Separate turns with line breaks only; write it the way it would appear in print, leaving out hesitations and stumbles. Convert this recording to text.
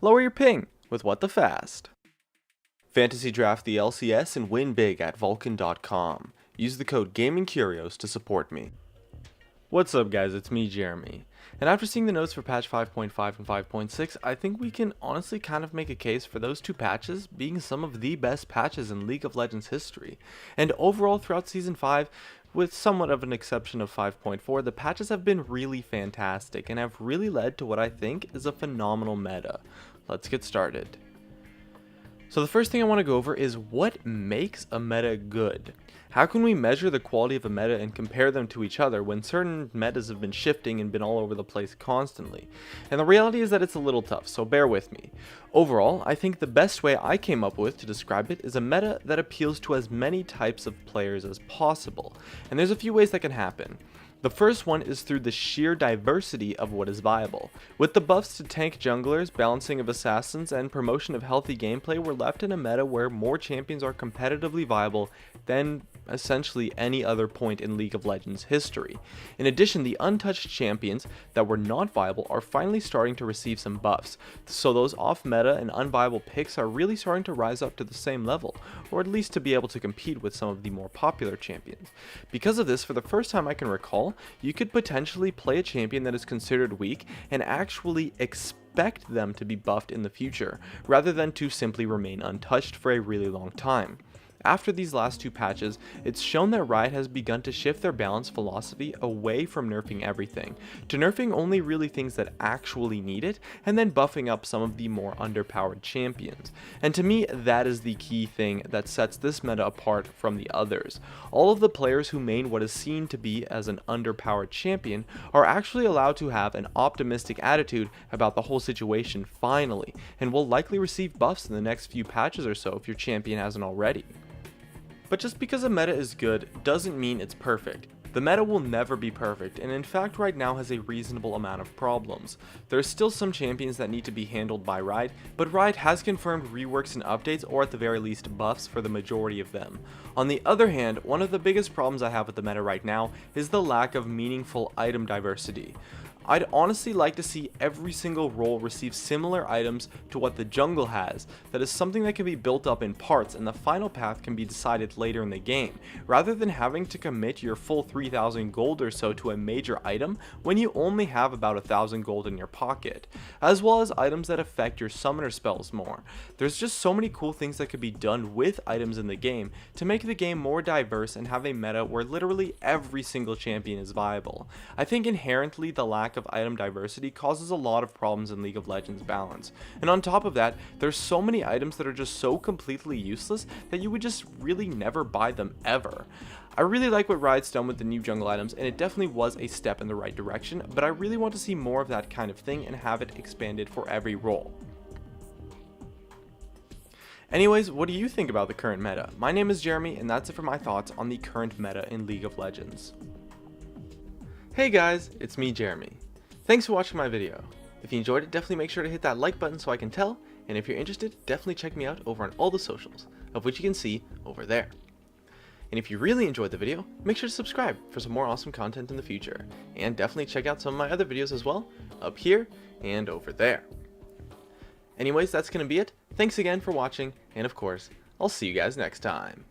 lower your ping with What the Fast. Fantasy draft the LCS and win big at Vulcan.com. Use the code GamingCurios to support me. What's up guys, it's me Jeremy. And after seeing the notes for patch 5.5 and 5.6, I think we can honestly kind of make a case for those two patches being some of the best patches in League of Legends history. And overall throughout Season 5, with somewhat of an exception of 5.4, the patches have been really fantastic and have really led to what I think is a phenomenal meta. Let's get started. So the first thing I want to go over is what makes a meta good. How can we measure the quality of a meta and compare them to each other when certain metas have been shifting and been all over the place constantly? And the reality is that it's a little tough, so bear with me. Overall, I think the best way I came up with to describe it is a meta that appeals to as many types of players as possible. And there's a few ways that can happen. The first one is through the sheer diversity of what is viable. With the buffs to tank junglers, balancing of assassins, and promotion of healthy gameplay, we're left in a meta where more champions are competitively viable than essentially any other point in League of Legends history. In addition, the untouched champions that were not viable are finally starting to receive some buffs, so those off-meta and unviable picks are really starting to rise up to the same level, or at least to be able to compete with some of the more popular champions. Because of this, for the first time I can recall, you could potentially play a champion that is considered weak and actually expect them to be buffed in the future, rather than to simply remain untouched for a really long time. After these last two patches, it's shown that Riot has begun to shift their balance philosophy away from nerfing everything, to nerfing only really things that actually need it, and then buffing up some of the more underpowered champions. And to me, that is the key thing that sets this meta apart from the others. All of the players who main what is seen to be as an underpowered champion are actually allowed to have an optimistic attitude about the whole situation finally, and will likely receive buffs in the next few patches or so if your champion hasn't already. But just because a meta is good doesn't mean it's perfect. The meta will never be perfect, and in fact right now has a reasonable amount of problems. There are still some champions that need to be handled by Riot, but Riot has confirmed reworks and updates, or at the very least buffs, for the majority of them. On the other hand, one of the biggest problems I have with the meta right now is the lack of meaningful item diversity. I'd honestly like to see every single role receive similar items to what the jungle has. That is something that can be built up in parts and the final path can be decided later in the game, rather than having to commit your full 3,000 gold or so to a major item when you only have about 1,000 gold in your pocket, as well as items that affect your summoner spells more. There's just so many cool things that could be done with items in the game to make the game more diverse and have a meta where literally every single champion is viable. I think inherently the lack of item diversity causes a lot of problems in League of Legends balance, and on top of that, there's so many items that are just so completely useless that you would just really never buy them ever. I really like what Riot's done with the new jungle items, and it definitely was a step in the right direction, but I really want to see more of that kind of thing and have it expanded for every role. Anyways, what do you think about the current meta? My name is Jeremy, and that's it for my thoughts on the current meta in League of Legends. Hey guys, it's me Jeremy. Thanks for watching my video. If you enjoyed it, definitely make sure to hit that like button so I can tell, and if you're interested, definitely check me out over on all the socials, of which you can see over there. And if you really enjoyed the video, make sure to subscribe for some more awesome content in the future, and definitely check out some of my other videos as well, up here and over there. Anyways, that's going to be it. Thanks again for watching, and of course, I'll see you guys next time.